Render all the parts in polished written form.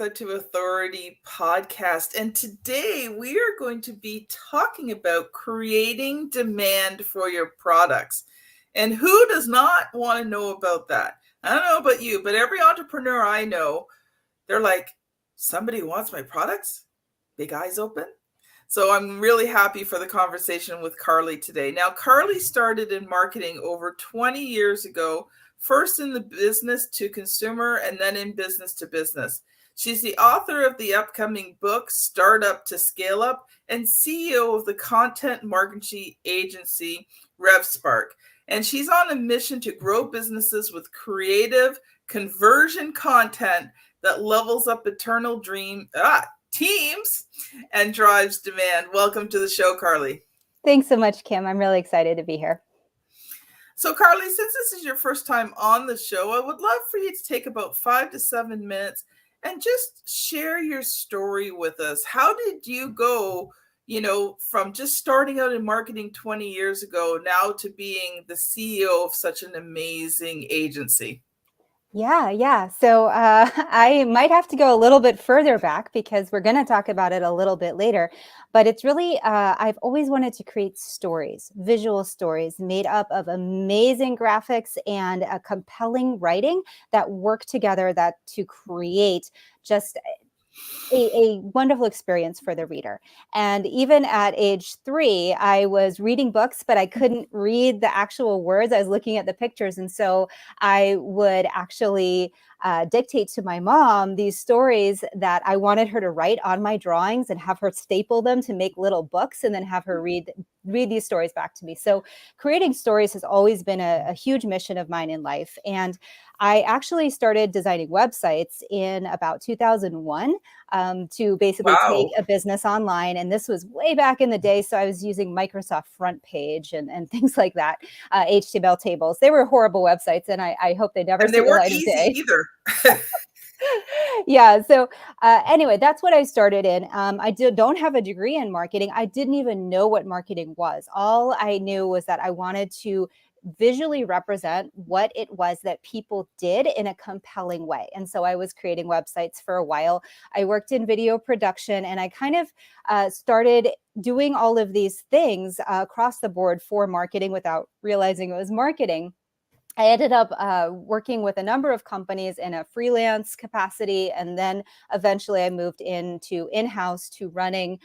to Authority podcast. And today we are going to be talking about creating demand for your products. And who does not want to know about that? I don't know about you, but every entrepreneur I know, they're like, somebody wants my products? Big eyes open. So I'm really happy for the conversation with Carly today. Now, Carly started in marketing over 20 years ago, first in the business to consumer and then in business to business. She's the author of the upcoming book, Startup to Scaleup, and CEO of the content marketing agency, RevvSpark. And she's on a mission to grow businesses with creative conversion content that levels up eternal teams and drives demand. Welcome to the show, Carly. Thanks so much, Kim. I'm really excited to be here. So, Carly, since this is your first time on the show, I would love for you to take about 5 to 7 minutes and just share your story with us. How did you go, from just starting out in marketing 20 years ago now to being the CEO of such an amazing agency? Yeah. So I might have to go a little bit further back because we're going to talk about it a little bit later. But it's really, I've always wanted to create stories, visual stories made up of amazing graphics and a compelling writing that work together to create just a wonderful experience for the reader. And even at age 3, I was reading books, but I couldn't read the actual words. I was looking at the pictures. And so I would actually dictate to my mom these stories that I wanted her to write on my drawings and have her staple them to make little books and then have her read these stories back to me. So creating stories has always been a huge mission of mine in life. And I actually started designing websites in about 2001 to basically take a business online. And this was way back in the day. So I was using Microsoft Front Page and things like that, HTML tables. They were horrible websites, and I hope they never see the light of day. Either. Yeah. So anyway, that's what I started in. I don't have a degree in marketing. I didn't even know what marketing was. All I knew was that I wanted to visually represent what it was that people did in a compelling way. And so I was creating websites for a while. I worked in video production, and I kind of started doing all of these things across the board for marketing without realizing it was marketing. I ended up working with a number of companies in a freelance capacity. And then eventually I moved into in-house to running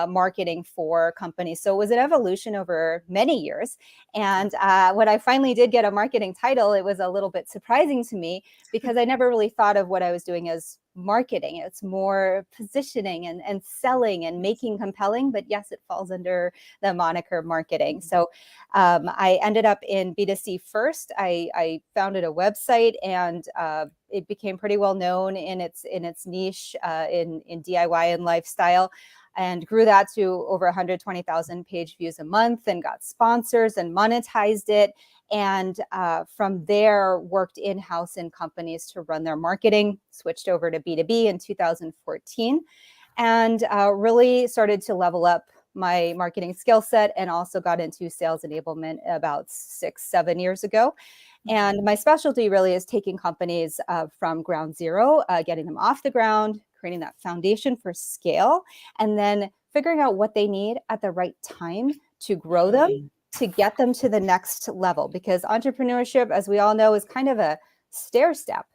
marketing for companies. So it was an evolution over many years. And when I finally did get a marketing title, it was a little bit surprising to me because I never really thought of what I was doing as marketing. It's more positioning and selling and making compelling. But yes, it falls under the moniker marketing. So I ended up in B2C first. I founded a website, and it became pretty well known in its niche in DIY and lifestyle, and grew that to over 120,000 page views a month, and got sponsors and monetized it. And from there, worked in-house in companies to run their marketing, switched over to B2B in 2014, and really started to level up my marketing skill set, and also got into sales enablement about 6-7 years ago. And my specialty really is taking companies from ground zero, getting them off the ground, creating that foundation for scale, and then figuring out what they need at the right time to grow them, to get them to the next level. Because entrepreneurship, as we all know, is kind of a stair step,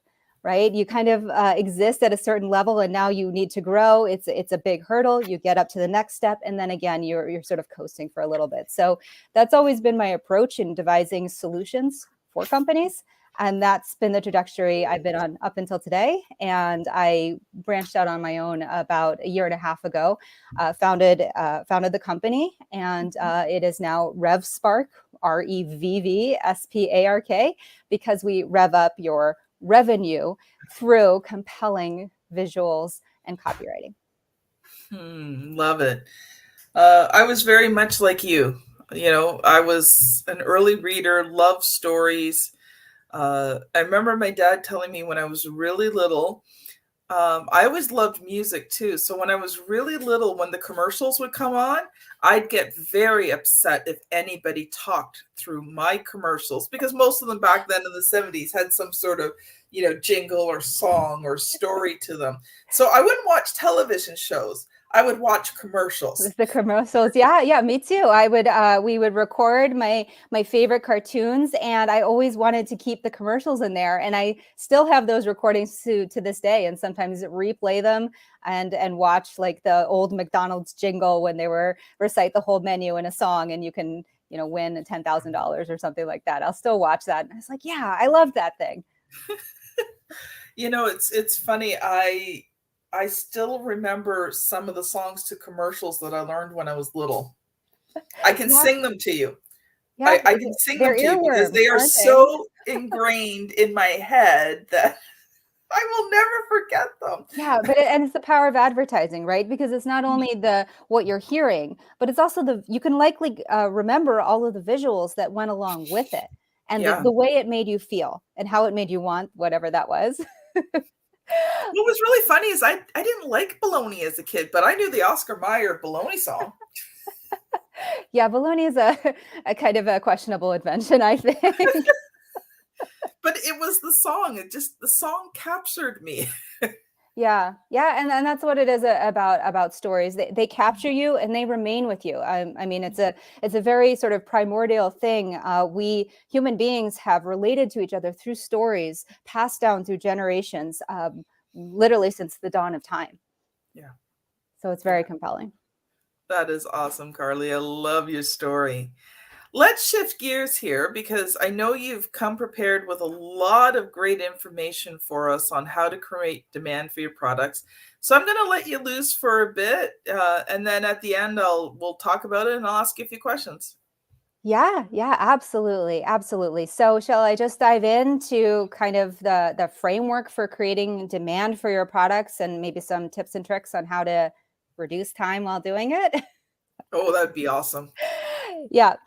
right? You kind of exist at a certain level, and now you need to grow. It's a big hurdle. You get up to the next step, and then again, you're sort of coasting for a little bit. So that's always been my approach in devising solutions for companies. And that's been the trajectory I've been on up until today. And I branched out on my own about a year and a half ago, founded the company, and it is now RevvSpark, RevvSpark, because we rev up your revenue through compelling visuals and copywriting. Love it. I was very much like you. I was an early reader, loved stories. I remember my dad telling me when I was really little, I always loved music too. So when I was really little, when the commercials would come on, I'd get very upset if anybody talked through my commercials, because most of them back then in the 70s had some sort of jingle or song or story to them. So I wouldn't watch television shows. I would watch commercials. The commercials. Yeah, me too. I would we would record my favorite cartoons, and I always wanted to keep the commercials in there, and I still have those recordings to this day, and sometimes replay them and watch like the old McDonald's jingle when they were recite the whole menu in a song, and you can win $10,000 or something like that. I'll still watch that, and I was like, yeah, I love that thing. It's funny. I still remember some of the songs to commercials that I learned when I was little. I can sing them to you. Yeah, I can sing them to you because they are so ingrained in my head that I will never forget them. Yeah, and it's the power of advertising, right? Because it's not only what you're hearing, but it's also you can likely remember all of the visuals that went along with it, and the way it made you feel and how it made you want whatever that was. What was really funny is I didn't like Baloney as a kid, but I knew the Oscar Mayer Baloney song. Yeah, Baloney is a kind of a questionable invention, I think. But it was the song. The song captured me. Yeah, and that's what it is about stories. They capture you and they remain with you. I mean, it's a very sort of primordial thing. We human beings have related to each other through stories passed down through generations, literally since the dawn of time. Yeah. So it's very compelling. That is awesome, Carly. I love your story. Let's shift gears here because I know you've come prepared with a lot of great information for us on how to create demand for your products. So I'm going to let you loose for a bit, and then at the end, we'll talk about it and I'll ask you a few questions. Yeah, absolutely. So shall I just dive into kind of the framework for creating demand for your products and maybe some tips and tricks on how to reduce time while doing it? Oh, that'd be awesome. Yep.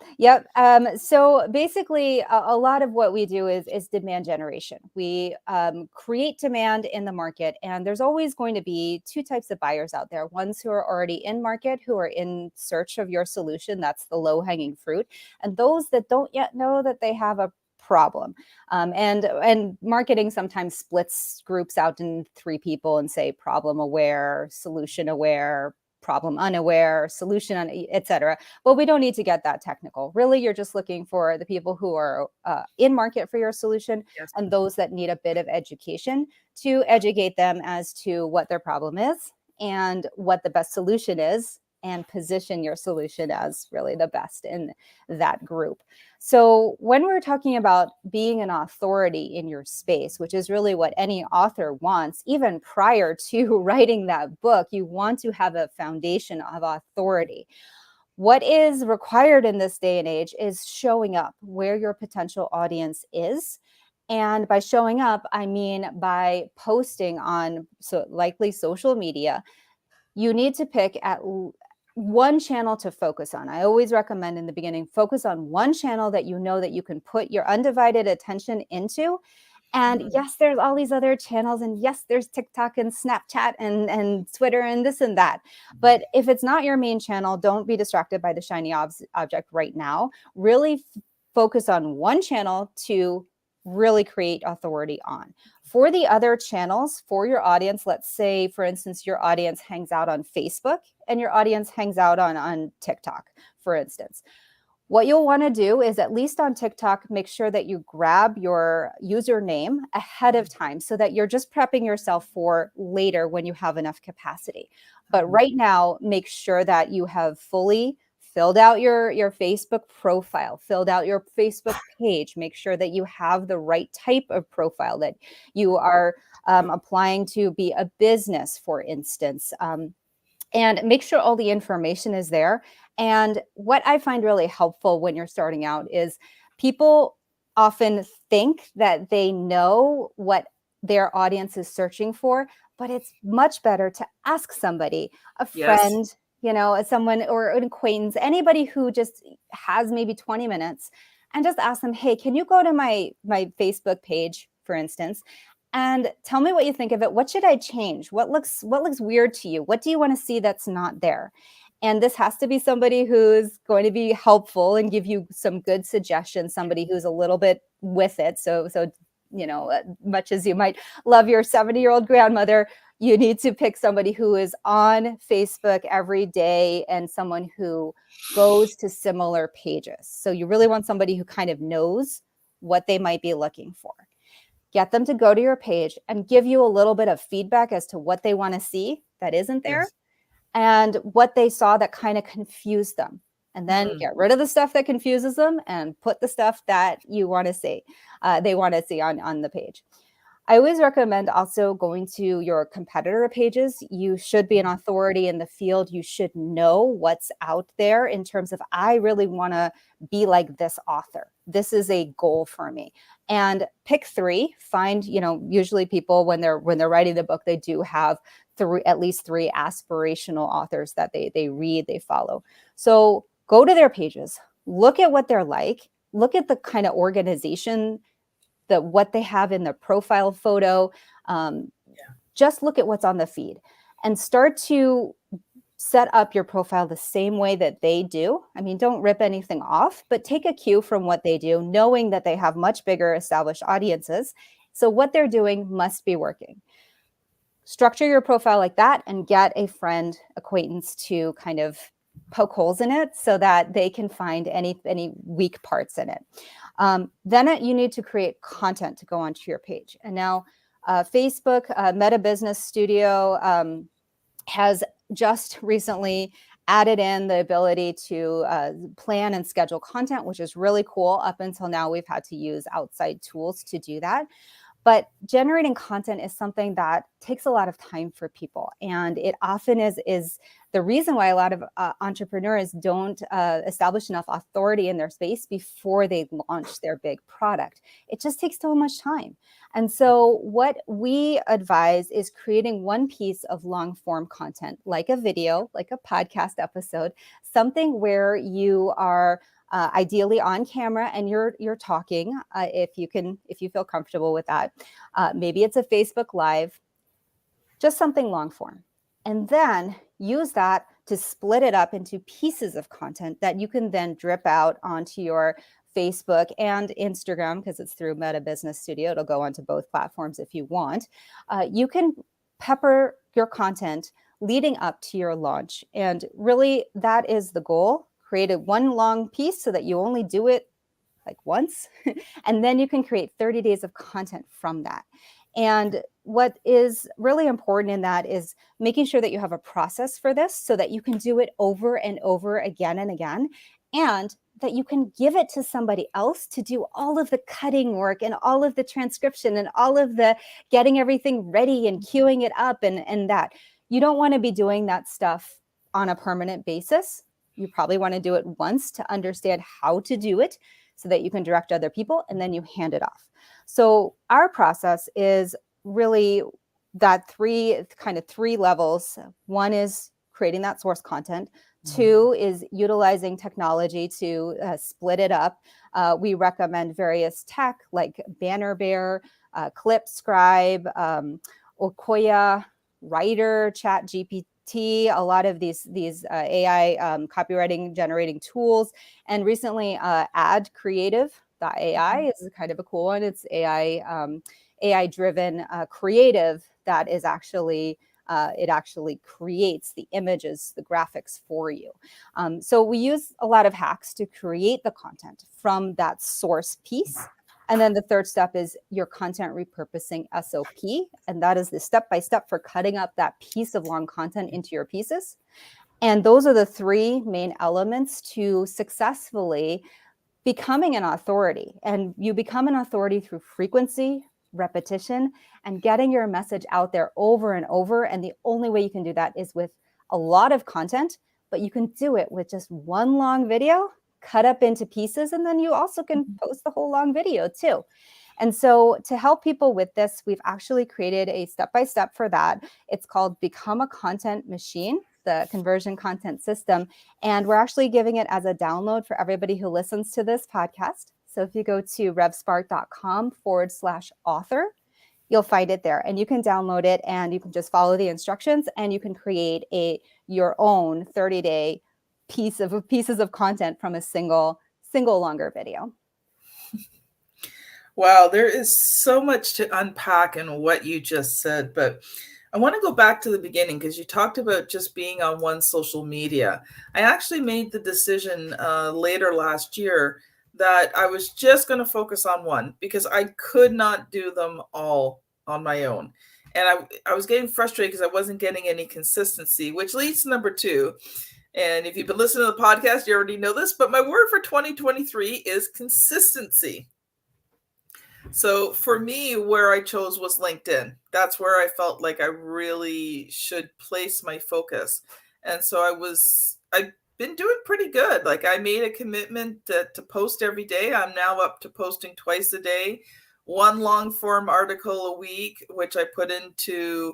So basically, a lot of what we do is demand generation. We create demand in the market, and there's always going to be two types of buyers out there: ones who are already in market, who are in search of your solution. That's the low-hanging fruit, and those that don't yet know that they have a problem. And marketing sometimes splits groups out in three people and say problem aware, solution aware, problem unaware, solution, etc. But we don't need to get that technical. Really, you're just looking for the people who are in market for your solution, and those that need a bit of education to educate them as to what their problem is and what the best solution is, and position your solution as really the best in that group. So when we're talking about being an authority in your space, which is really what any author wants, even prior to writing that book, you want to have a foundation of authority. What is required in this day and age is showing up where your potential audience is. And by showing up, I mean by posting on likely social media. You need to pick at one channel to focus on. I always recommend in the beginning, focus on one channel that you know that you can put your undivided attention into. And yes, there's all these other channels, and yes, there's TikTok and Snapchat and Twitter and this and that. But if it's not your main channel, don't be distracted by the shiny object right now. Really focus on one channel to really create authority on. For the other channels, for your audience, let's say, for instance, your audience hangs out on Facebook and your audience hangs out on TikTok, for instance. What you'll want to do is, at least on TikTok, make sure that you grab your username ahead of time so that you're just prepping yourself for later when you have enough capacity. But right now, make sure that you have fully filled out your Facebook profile, filled out your Facebook page, make sure that you have the right type of profile, that you are applying to be a business, for instance, and make sure all the information is there. And what I find really helpful when you're starting out is people often think that they know what their audience is searching for, but it's much better to ask somebody, a friend, someone or an acquaintance, anybody who just has maybe 20 minutes, and just ask them, hey, can you go to my Facebook page, for instance, and tell me what you think of it. What should I change? What looks weird to you? What do you want to see that's not there? And this has to be somebody who's going to be helpful and give you some good suggestions, somebody who's a little bit with it. So much as you might love your 70-year-old grandmother, you need to pick somebody who is on Facebook every day and someone who goes to similar pages. So you really want somebody who kind of knows what they might be looking for. Get them to go to your page and give you a little bit of feedback as to what they want to see that isn't there, Yes. and what they saw that kind of confused them. And then get rid of the stuff that confuses them and put the stuff that you want to see, they want to see on the page. I always recommend also going to your competitor pages. You should be an authority in the field. You should know what's out there in terms of, I really want to be like this author. This is a goal for me. And pick 3. Find, usually people when they're writing the book, they do have at least 3 aspirational authors that they read, they follow. So go to their pages, look at what they're like, look at the kind of organization, what they have in their profile photo. Just look at what's on the feed and start to set up your profile the same way that they do. I mean, don't rip anything off, but take a cue from what they do, knowing that they have much bigger established audiences. So what they're doing must be working. Structure your profile like that and get a friend, acquaintance to kind of poke holes in it so that they can find any weak parts in it. Then you need to create content to go onto your page. And now Facebook Meta Business Studio has just recently added in the ability to plan and schedule content, which is really cool. Up until now, we've had to use outside tools to do that. But generating content is something that takes a lot of time for people. And it often is the reason why a lot of entrepreneurs don't establish enough authority in their space before they launch their big product. It just takes so much time. And so what we advise is creating one piece of long form content, like a video, like a podcast episode, something where you are ideally on camera and you're talking, if you feel comfortable with that. Maybe it's a Facebook Live, just something long form. And then use that to split it up into pieces of content that you can then drip out onto your Facebook and Instagram, because it's through Meta Business Studio. It'll go onto both platforms if you want. You can pepper your content leading up to your launch. And really, that is the goal. Create one long piece so that you only do it like once, and then you can create 30 days of content from that. And what is really important in that is making sure that you have a process for this so that you can do it over and over again and again, and that you can give it to somebody else to do all of the cutting work and all of the transcription and all of the getting everything ready and queuing it up and that. You don't want to be doing that stuff on a permanent basis. You probably want to do it once to understand how to do it so that you can direct other people, and then you hand it off. So our process is really that three levels. One is creating that source content. Two is utilizing technology to split it up. We recommend various tech like Banner Bear, Clip Scribe, Okoya, Writer, Chat GPT, a lot of these AI copywriting generating tools. And recently Ad Creative.ai is kind of a cool one. It's AI driven creative that is actually it actually creates the images, the graphics for you. So we use a lot of hacks to create the content from that source piece. And then the third step is your content repurposing SOP. And that is the step-by-step for cutting up that piece of long content into your pieces. And those are the 3 main elements to successfully becoming an authority. And you become an authority through frequency, repetition, and getting your message out there over and over. And the only way you can do that is with a lot of content, but you can do it with just one long video cut up into pieces, and then you also can post the whole long video too. And so to help people with this, we've actually created a step-by-step for that. It's called Become a Content Machine, the conversion content system. And we're actually giving it as a download for everybody who listens to this podcast. So if you go to RevvSpark.com/author, you'll find it there, and you can download it and you can just follow the instructions, and you can create your own 30-day pieces of content from a single longer video. Wow, there is so much to unpack in what you just said, but I want to go back to the beginning because you talked about just being on one social media. I actually made the decision later last year that I was just going to focus on one because I could not do them all on my own. And I was getting frustrated because I wasn't getting any consistency, which leads to number two. And if you've been listening to the podcast, you already know this, but my word for 2023 is consistency. So for me, where I chose was LinkedIn. That's where I felt like I really should place my focus. And so I've been doing pretty good. Like I made a commitment to post every day. I'm now up to posting twice a day, one long form article a week, which I put into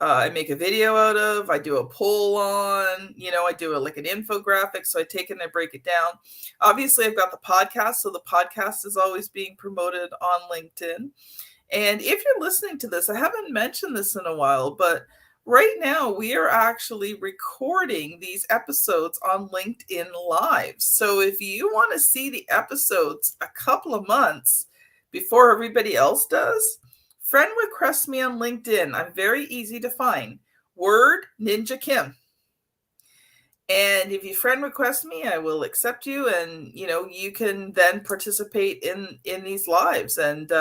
I make a video out of, I do a poll on, I do like an infographic. So I take it and I break it down. Obviously, I've got the podcast. So the podcast is always being promoted on LinkedIn. And if you're listening to this, I haven't mentioned this in a while, but right now we are actually recording these episodes on LinkedIn Live. So if you want to see the episodes a couple of months before everybody else does, friend request me on LinkedIn. I'm very easy to find. Word Ninja Kim. And if you friend request me, I will accept you, and you can then participate in these lives. And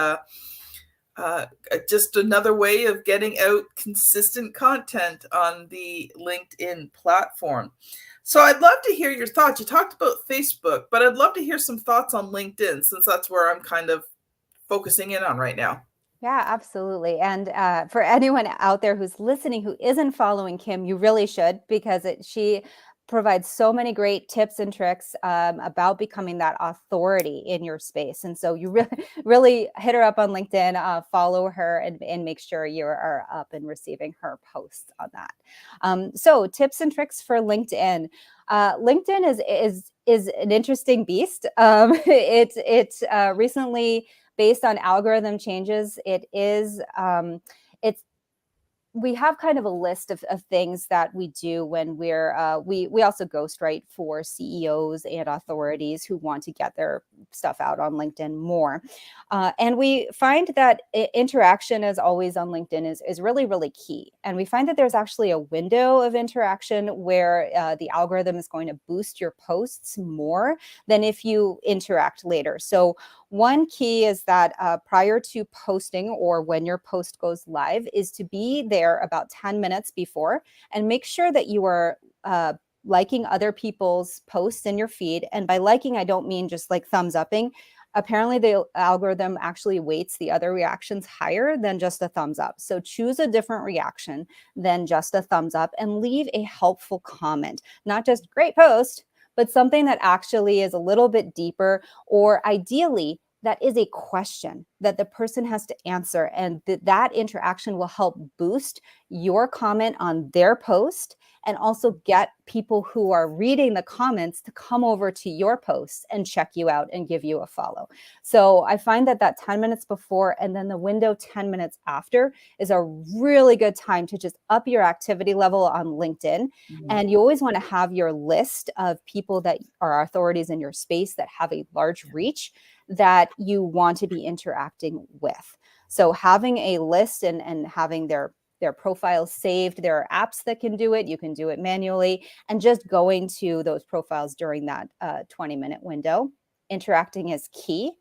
just another way of getting out consistent content on the LinkedIn platform. So I'd love to hear your thoughts. You talked about Facebook, but I'd love to hear some thoughts on LinkedIn since that's where I'm kind of focusing in on right now. Yeah, absolutely. And for anyone out there who's listening who isn't following Kim, you really should, because she provides so many great tips and tricks about becoming that authority in your space. And so you really, really hit her up on LinkedIn, follow her, and make sure you are up and receiving her posts on that. So tips and tricks for LinkedIn. LinkedIn is an interesting beast. It recently, based on algorithm changes, it's we have kind of a list of things that we do when we also ghostwrite for CEOs and authorities who want to get their stuff out on LinkedIn more. And we find that interaction, as always on LinkedIn, is really, really key. And we find that there's actually a window of interaction where the algorithm is going to boost your posts more than if you interact later. So one key is that prior to posting, or when your post goes live, is to be there about 10 minutes before and make sure that you are liking other people's posts in your feed. And by liking, I don't mean just like thumbs upping. Apparently, the algorithm actually weights the other reactions higher than just a thumbs up. So choose a different reaction than just a thumbs up and leave a helpful comment, not just great post, but something that actually is a little bit deeper, or ideally that is a question that the person has to answer. And that interaction will help boost your comment on their post, and also get people who are reading the comments to come over to your posts and check you out and give you a follow. So I find that 10 minutes before and then the window 10 minutes after is a really good time to just up your activity level on LinkedIn. Mm-hmm. And you always want to have your list of people that are authorities in your space that have a large reach that you want to be interacting with. So having a list and having their profiles saved. There are apps that can do it. You can do it manually, and just going to those profiles during that 20-minute window. Interacting is key,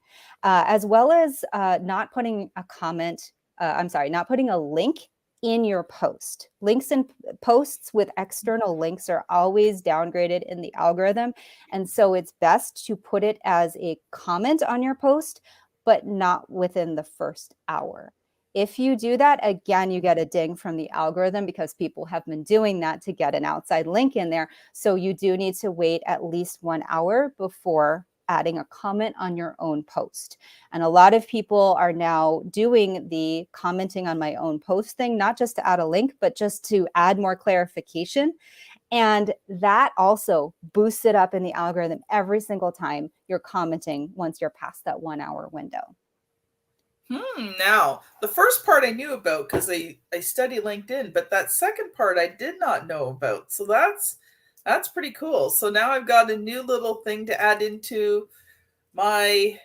as well as not putting not putting a link in your post. Links and posts with external links are always downgraded in the algorithm. And so it's best to put it as a comment on your post, but not within the first hour. If you do that, again, you get a ding from the algorithm because people have been doing that to get an outside link in there. So you do need to wait at least 1 hour before adding a comment on your own post. And a lot of people are now doing the commenting on my own post thing, not just to add a link, but just to add more clarification. And that also boosts it up in the algorithm every single time you're commenting once you're past that 1 hour window. Now, the first part I knew about because I study LinkedIn, but that second part I did not know about. So that's pretty cool. So now I've got a new little thing to add into my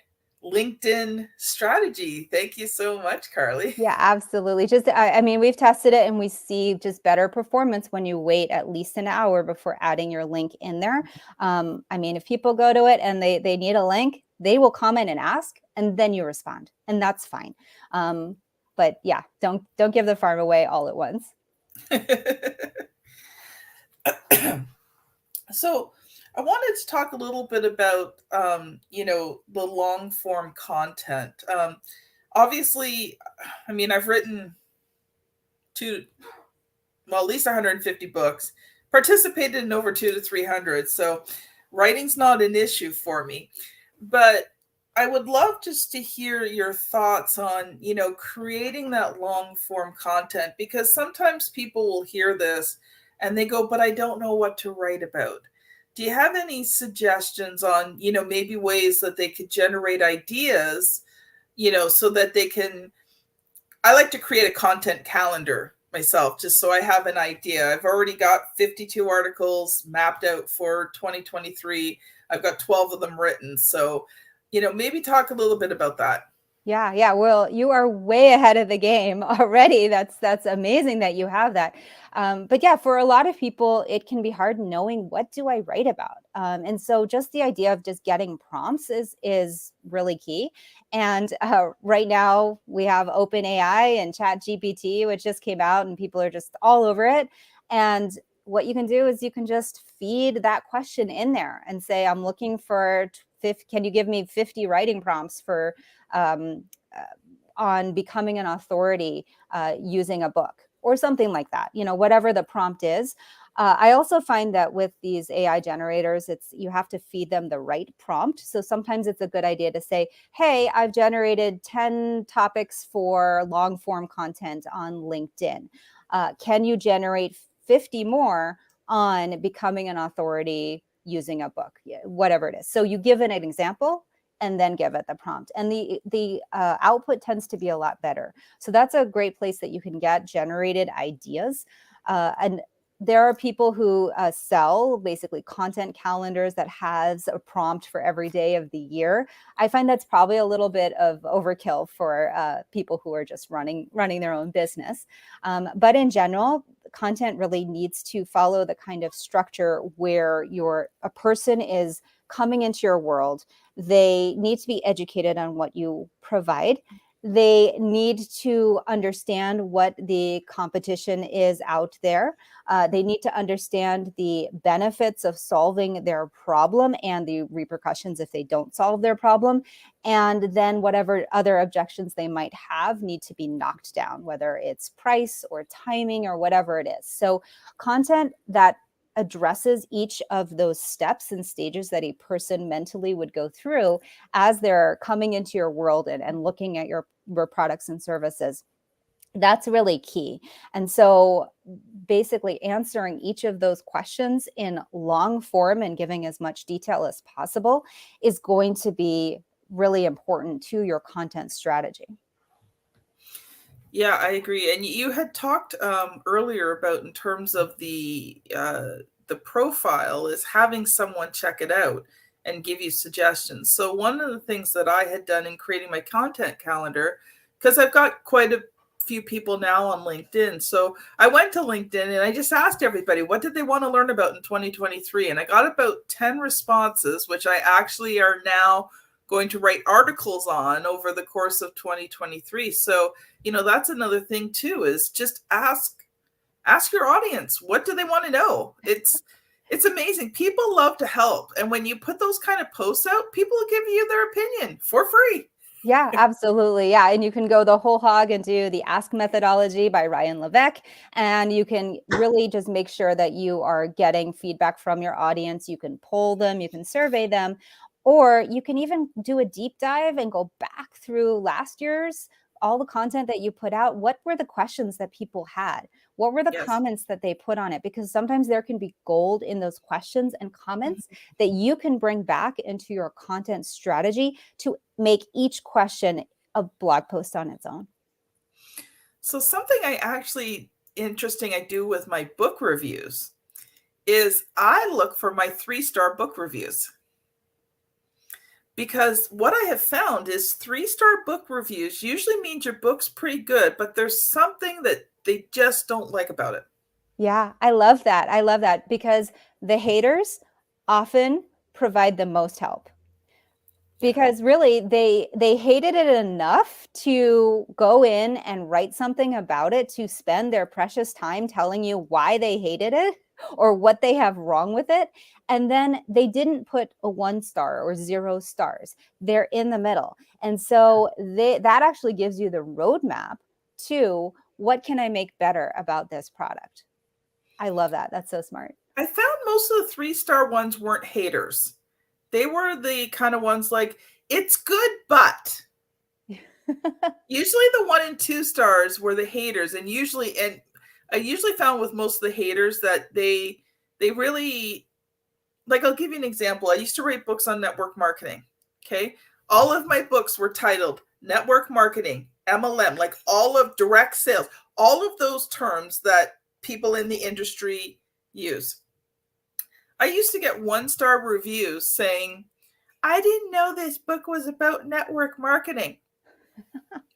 LinkedIn strategy. Thank you so much, Carly. Yeah, absolutely. Just, I mean, we've tested it and we see just better performance when you wait at least an hour before adding your link in there. I mean, if people go to it and they need a link, they will comment and ask, and then you respond, and that's fine. But yeah, don't give the farm away all at once. So I wanted to talk a little bit about, the long form content. Obviously, I mean, I've written at least 150 books, participated in over 200 to 300. So writing's not an issue for me, but I would love just to hear your thoughts on, creating that long form content, because sometimes people will hear this and they go, but I don't know what to write about. Do you have any suggestions on, maybe ways that they could generate ideas, so that they can, I like to create a content calendar myself, just so I have an idea. I've already got 52 articles mapped out for 2023. I've got 12 of them written. So, maybe talk a little bit about that. Yeah. Well, you are way ahead of the game already. That's amazing that you have that. But yeah, for a lot of people, it can be hard knowing, what do I write about? And so just the idea of just getting prompts is really key. And right now we have OpenAI and ChatGPT, which just came out, and people are just all over it. And what you can do is you can just feed that question in there and say, I'm looking for can you give me 50 writing prompts for um, on becoming an authority using a book or something like that, whatever the prompt is. I also find that with these AI generators, you have to feed them the right prompt. So sometimes it's a good idea to say, hey, I've generated 10 topics for long form content on LinkedIn. Can you generate 50 more on becoming an authority using a book, whatever it is? So you give it an example and then give it the prompt, and the output tends to be a lot better. So that's a great place that you can get generated ideas. And there are people who sell basically content calendars that has a prompt for every day of the year. I find that's probably a little bit of overkill for people who are just running their own business. But in general, content really needs to follow the kind of structure where a person is coming into your world. They need to be educated on what you provide. They need to understand what the competition is out there. They need to understand the benefits of solving their problem and the repercussions if they don't solve their problem. And then whatever other objections they might have need to be knocked down, whether it's price or timing or whatever it is. So content that addresses each of those steps and stages that a person mentally would go through as they're coming into your world and looking at your products and services. That's really key. And so basically answering each of those questions in long form and giving as much detail as possible is going to be really important to your content strategy. Yeah, I agree. And you had talked earlier about, in terms of the profile, is having someone check it out and give you suggestions. So one of the things that I had done in creating my content calendar, because I've got quite a few people now on LinkedIn. So I went to LinkedIn and I just asked everybody, what did they want to learn about in 2023? And I got about 10 responses, which I actually are now going to write articles on over the course of 2023. So, that's another thing too, is just ask your audience, what do they want to know? It's amazing. People love to help. And when you put those kind of posts out, people will give you their opinion for free. Yeah, absolutely. Yeah. And you can go the whole hog and do the Ask methodology by Ryan Levesque. And you can really just make sure that you are getting feedback from your audience. You can poll them, you can survey them, or you can even do a deep dive and go back through last year's all the content that you put out. What were the questions that people had? What were the Yes. comments that they put on it? Because sometimes there can be gold in those questions and comments that you can bring back into your content strategy to make each question a blog post on its own. So something interesting I do with my book reviews is I look for my 3-star book reviews. Because what I have found is 3-star book reviews usually means your book's pretty good, but there's something that they just don't like about it. Yeah, I love that. I love that because the haters often provide the most help. Because really they hated it enough to go in and write something about it, to spend their precious time telling you why they hated it or what they have wrong with it. And then they didn't put a 1 star or 0 stars. They're in the middle. And so that actually gives you the roadmap to what can I make better about this product. I love that. That's so smart. I found most of the 3-star ones weren't haters. They were the kind of ones like, it's good, but usually the 1 and 2 stars were the haters. And I usually found with most of the haters that they really, like, I'll give you an example. I used to write books on network marketing. Okay. All of my books were titled network marketing, MLM, like all of direct sales, all of those terms that people in the industry use. I used to get 1-star reviews saying, I didn't know this book was about network marketing.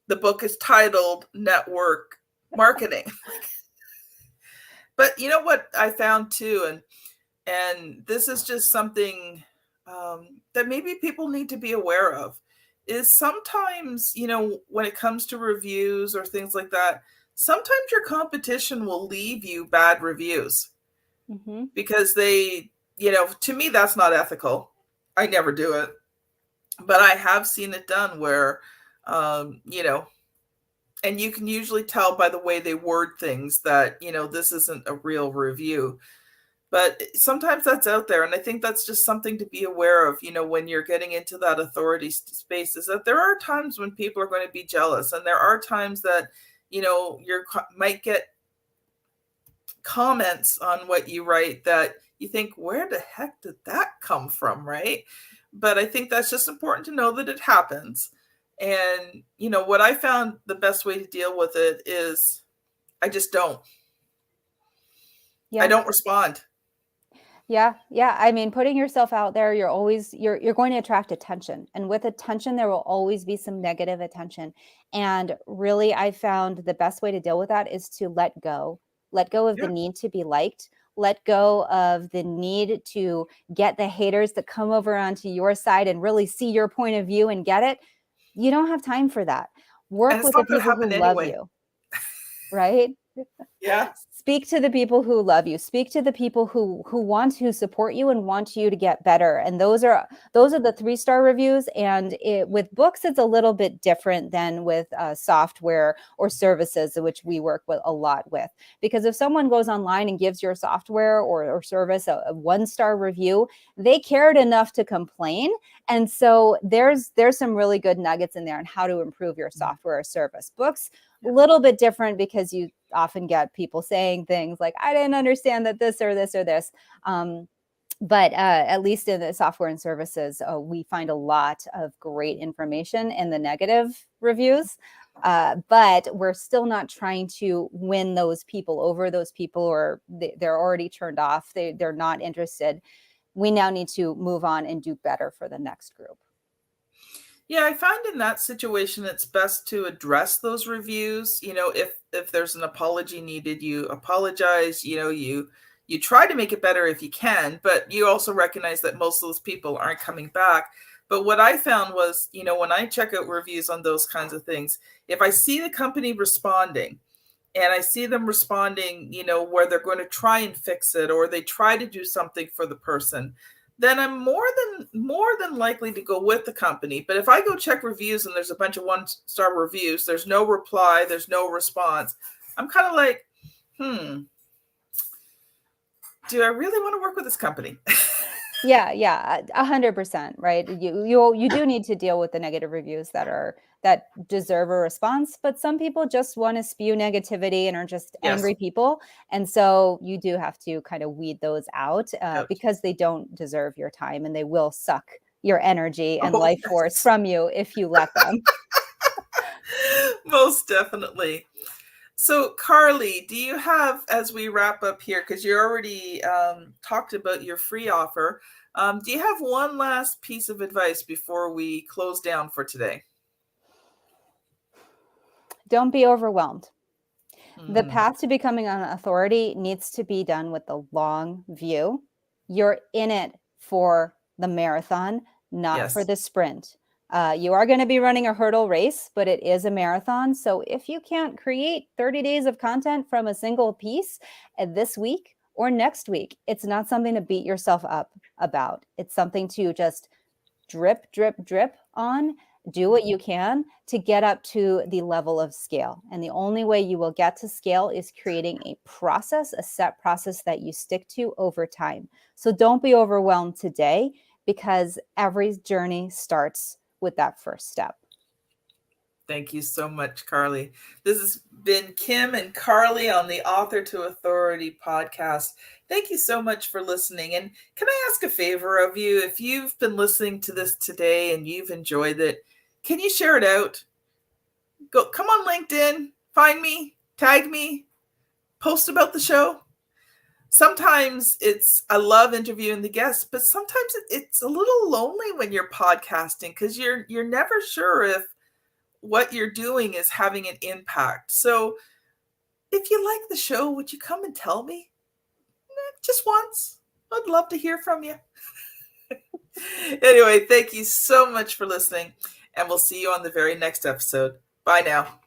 The book is titled Network Marketing. But you know what I found too, and this is just something that maybe people need to be aware of, is sometimes, when it comes to reviews or things like that, sometimes your competition will leave you bad reviews. Mm-hmm. Because they, to me, that's not ethical. I never do it. But I have seen it done where, and you can usually tell by the way they word things that, this isn't a real review. But sometimes that's out there. And I think that's just something to be aware of, when you're getting into that authority space, is that there are times when people are going to be jealous. And there are times that, you might get comments on what you write that you think, where the heck did that come from, right? But I think that's just important to know that it happens. And, what I found the best way to deal with it is I just don't. Yeah. I don't respond. Yeah. I mean, putting yourself out there, you're going to attract attention. And with attention, there will always be some negative attention. And really, I found the best way to deal with that is to let go of the need to be liked. Let go of the need to get the haters to come over onto your side and really see your point of view and get it. You don't have time for that. Work with the people who love you, right? Yeah. Speak to the people who love you. Speak to the people who want to support you and want you to get better. And those are the 3-star reviews. And with books, it's a little bit different than with software or services, which we work with a lot with. Because if someone goes online and gives your software or service a 1-star review, they cared enough to complain. And so there's some really good nuggets in there on how to improve your software or service. Books, a little bit different because you often get people saying things like, I didn't understand that this or this or this. But at least in the software and services, we find a lot of great information in the negative reviews. But we're still not trying to win those people over. Those people are, they're already turned off. They're not interested. We now need to move on and do better for the next group. Yeah, I find in that situation, it's best to address those reviews. If there's an apology needed, you apologize, you try to make it better if you can, but you also recognize that most of those people aren't coming back. But what I found was, when I check out reviews on those kinds of things, if I see the company responding and I see them responding, where they're going to try and fix it, or they try to do something for the person, then I'm more than likely to go with the company. But if I go check reviews and there's a bunch of 1-star reviews, there's no reply, there's no response, I'm kind of like, do I really want to work with this company? Yeah, 100%, right? You do need to deal with the negative reviews that deserve a response, but some people just want to spew negativity and are just angry people. And so you do have to kind of weed those out because they don't deserve your time and they will suck your energy and life force from you if you let them. Most definitely. So, Carly, do you have, as we wrap up here, because you already talked about your free offer, do you have one last piece of advice before we close down for today? Don't be overwhelmed. The Mm-hmm. path to becoming an authority needs to be done with the long view. You're in it for the marathon, not for Yes. the sprint. You are going to be running a hurdle race, but it is a marathon. So if you can't create 30 days of content from a single piece this week or next week, it's not something to beat yourself up about. It's something to just drip, drip, drip on. Do what you can to get up to the level of scale. And the only way you will get to scale is creating a process, a set process that you stick to over time. So don't be overwhelmed today, because every journey starts with that first step. Thank you so much, Carly. This has been Kim and Carly on the Author to Authority podcast. Thank you so much for listening. And can I ask a favor of you? If you've been listening to this today and you've enjoyed it, can you share it out? Come on LinkedIn, find me, tag me, post about the show. Sometimes I love interviewing the guests, but sometimes it's a little lonely when you're podcasting, because you're never sure if what you're doing is having an impact. So if you like the show, would you come and tell me? Just once. I'd love to hear from you. Anyway, thank you so much for listening, and we'll see you on the very next episode. Bye now.